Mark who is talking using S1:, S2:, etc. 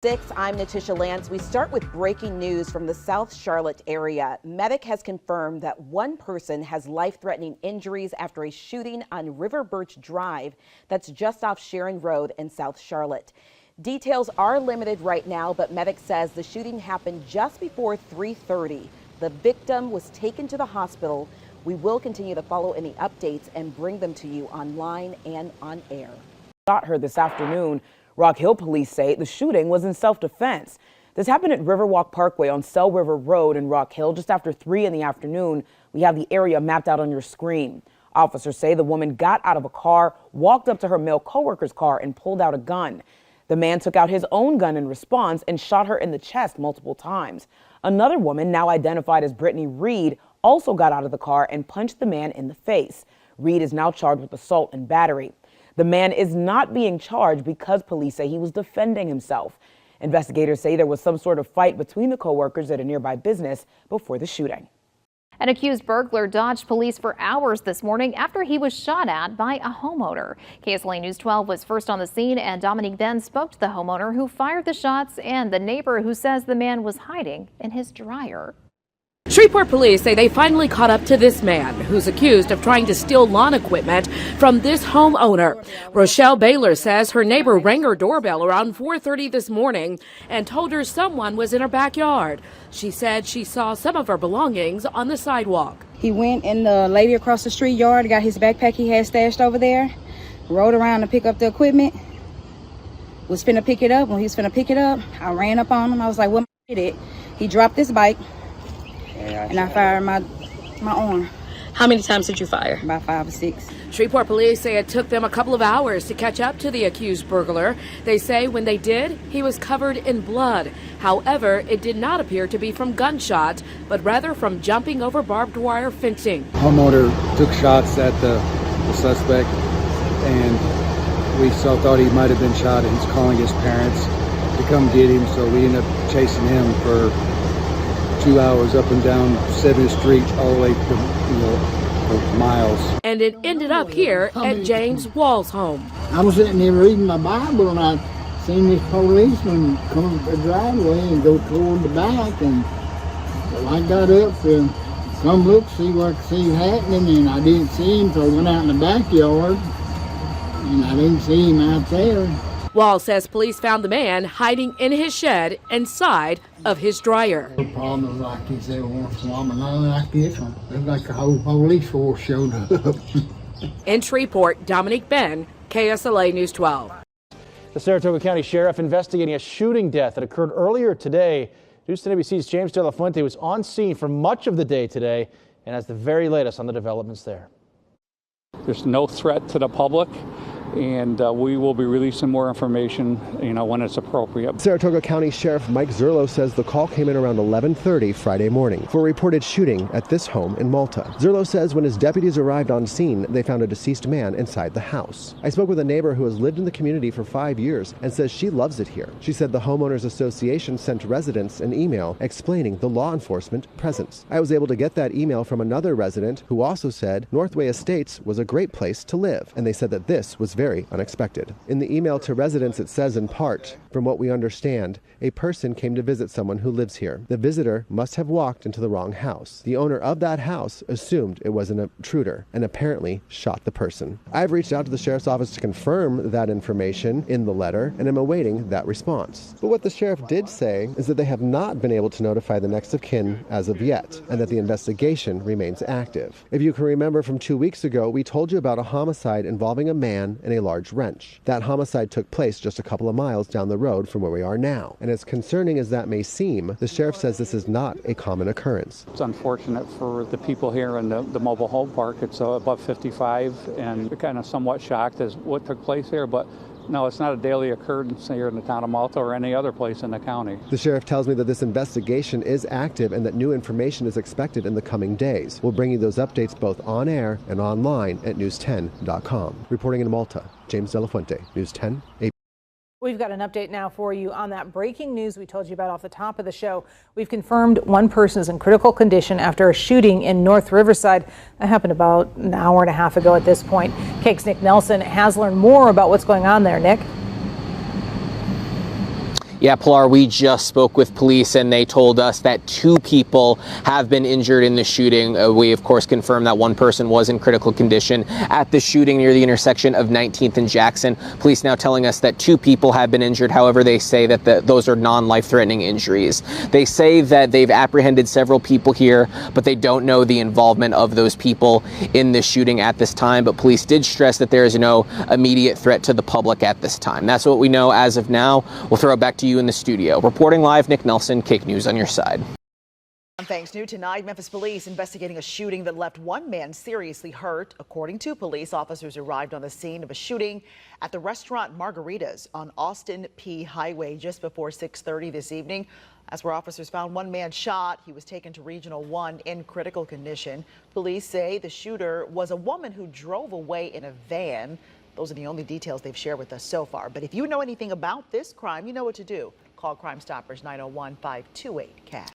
S1: I'm Natisha Lance. We start with breaking news from the South Charlotte area. Medic has confirmed that one person has life-threatening injuries after a shooting on River Birch Drive that's just off Sharon Road in South Charlotte. Details are limited right now, but Medic says the shooting happened just before 3:30. The victim was taken to the hospital. We will continue to follow any updates and bring them to you online and on air.
S2: Shot her this afternoon. Rock Hill police say the shooting was in self-defense. This happened at Riverwalk Parkway on Sell River Road in Rock Hill just after 3 in the afternoon. We have the area mapped out on your screen. Officers say the woman got out of a car, walked up to her male coworker's car and pulled out a gun. The man took out his own gun in response and shot her in the chest multiple times. Another woman, now identified as Brittany Reed, also got out of the car and punched the man in the face. Reed is now charged with assault and battery. The man is not being charged because police say he was defending himself. Investigators say there was some sort of fight between the co-workers at a nearby business before the shooting.
S3: An accused burglar dodged police for hours this morning after he was shot at by a homeowner. KSLA News 12 was first on the scene, and Dominique Ben spoke to the homeowner who fired the shots and the neighbor who says the man was hiding in his dryer.
S4: Shreveport police say they finally caught up to this man who's accused of trying to steal lawn equipment from this homeowner. Rochelle Baylor says her neighbor rang her doorbell around 4:30 this morning and told her someone was in her backyard. She said she saw some of her belongings on the sidewalk.
S5: He went in the lady across the street yard, got his backpack he had stashed over there, rode around to pick up the equipment, was finna pick it up. When he was finna pick it up, I ran up on him. I was like, "What did it?" He dropped his bike. And I fired my arm.
S4: How many times did you fire?
S5: About 5 or 6.
S4: Shreveport police say it took them a couple of hours to catch up to the accused burglar. They say when they did, he was covered in blood. However, it did not appear to be from gunshot, but rather from jumping over barbed wire fencing.
S6: Homeowner took shots at the suspect, and we thought he might have been shot, and he's calling his parents to come get him, so we ended up chasing him for 2 hours up and down 7th Street all the way for miles.
S4: And it ended up here at James Wall's home.
S7: I was sitting there reading my Bible, and I seen this policeman come up the driveway and go toward the back, and so I got up to come look, see what happening, and I didn't see him, so I went out in the backyard, and I didn't see him out there.
S4: Wall says police found the man hiding in his shed inside of his dryer.
S7: The problem is like he said once in a while, not like this one. It's like a whole police force showed up.
S4: In Shreveport, Dominique Ben, KSLA News 12.
S8: The Saratoga County Sheriff investigating a shooting death that occurred earlier today. Houston ABC's James De La Fuente was on scene for much of the day today and has the very latest on the developments there.
S9: There's no threat to the public, and we will be releasing more information, when it's appropriate.
S10: Saratoga County Sheriff Mike Zerlo says the call came in around 11:30 Friday morning for a reported shooting at this home in Malta. Zerlo says when his deputies arrived on scene, they found a deceased man inside the house. I spoke with a neighbor who has lived in the community for 5 years and says she loves it here. She said the Homeowners Association sent residents an email explaining the law enforcement presence. I was able to get that email from another resident who also said Northway Estates was a great place to live, and they said that this was very unexpected. In the email to residents, it says in part, from what we understand, a person came to visit someone who lives here. The visitor must have walked into the wrong house. The owner of that house assumed it was an intruder and apparently shot the person. I've reached out to the sheriff's office to confirm that information in the letter, and am awaiting that response. But what the sheriff did say is that they have not been able to notify the next of kin as of yet, and that the investigation remains active. If you can remember from 2 weeks ago, we told you about a homicide involving a man and a large wrench. That homicide took place just a couple of miles down the road from where we are now. And as concerning as that may seem, the sheriff says this is not a common occurrence.
S9: It's unfortunate for the people here in the mobile home park. It's above 55, and we're kind of somewhat shocked as what took place here, but no, it's not a daily occurrence here in the town of Malta or any other place in the county.
S10: The sheriff tells me that this investigation is active and that new information is expected in the coming days. We'll bring you those updates both on air and online at news10.com. Reporting in Malta, James De La Fuente, News 10 ABC.
S11: We've got an update now for you on that breaking news we told you about off the top of the show. We've confirmed one person is in critical condition after a shooting in North Riverside. That happened about an hour and a half ago at this point. KAKE's Nick Nelson has learned more about what's going on there. Nick?
S12: Yeah, Pilar, we just spoke with police and they told us that 2 people have been injured in the shooting. We, of course, confirmed that 1 person was in critical condition at the shooting near the intersection of 19th and Jackson. Police now telling us that 2 people have been injured. However, they say that those are non-life-threatening injuries. They say that they've apprehended several people here, but they don't know the involvement of those people in this shooting at this time. But police did stress that there is no immediate threat to the public at this time. That's what we know as of now. We'll throw it back to you in the studio. Reporting live, Nick Nelson, KAKE News on your side.
S1: Thanks. New tonight, Memphis police investigating a shooting that left 1 man seriously hurt. According to police, officers arrived on the scene of a shooting at the restaurant Margaritas on Austin P Highway just before 6:30 this evening. That's where officers found 1 man shot. He was taken to Regional 1 in critical condition. Police say the shooter was a woman who drove away in a van. Those are the only details they've shared with us so far. But if you know anything about this crime, you know what to do. Call Crime Stoppers 901-528-CAT.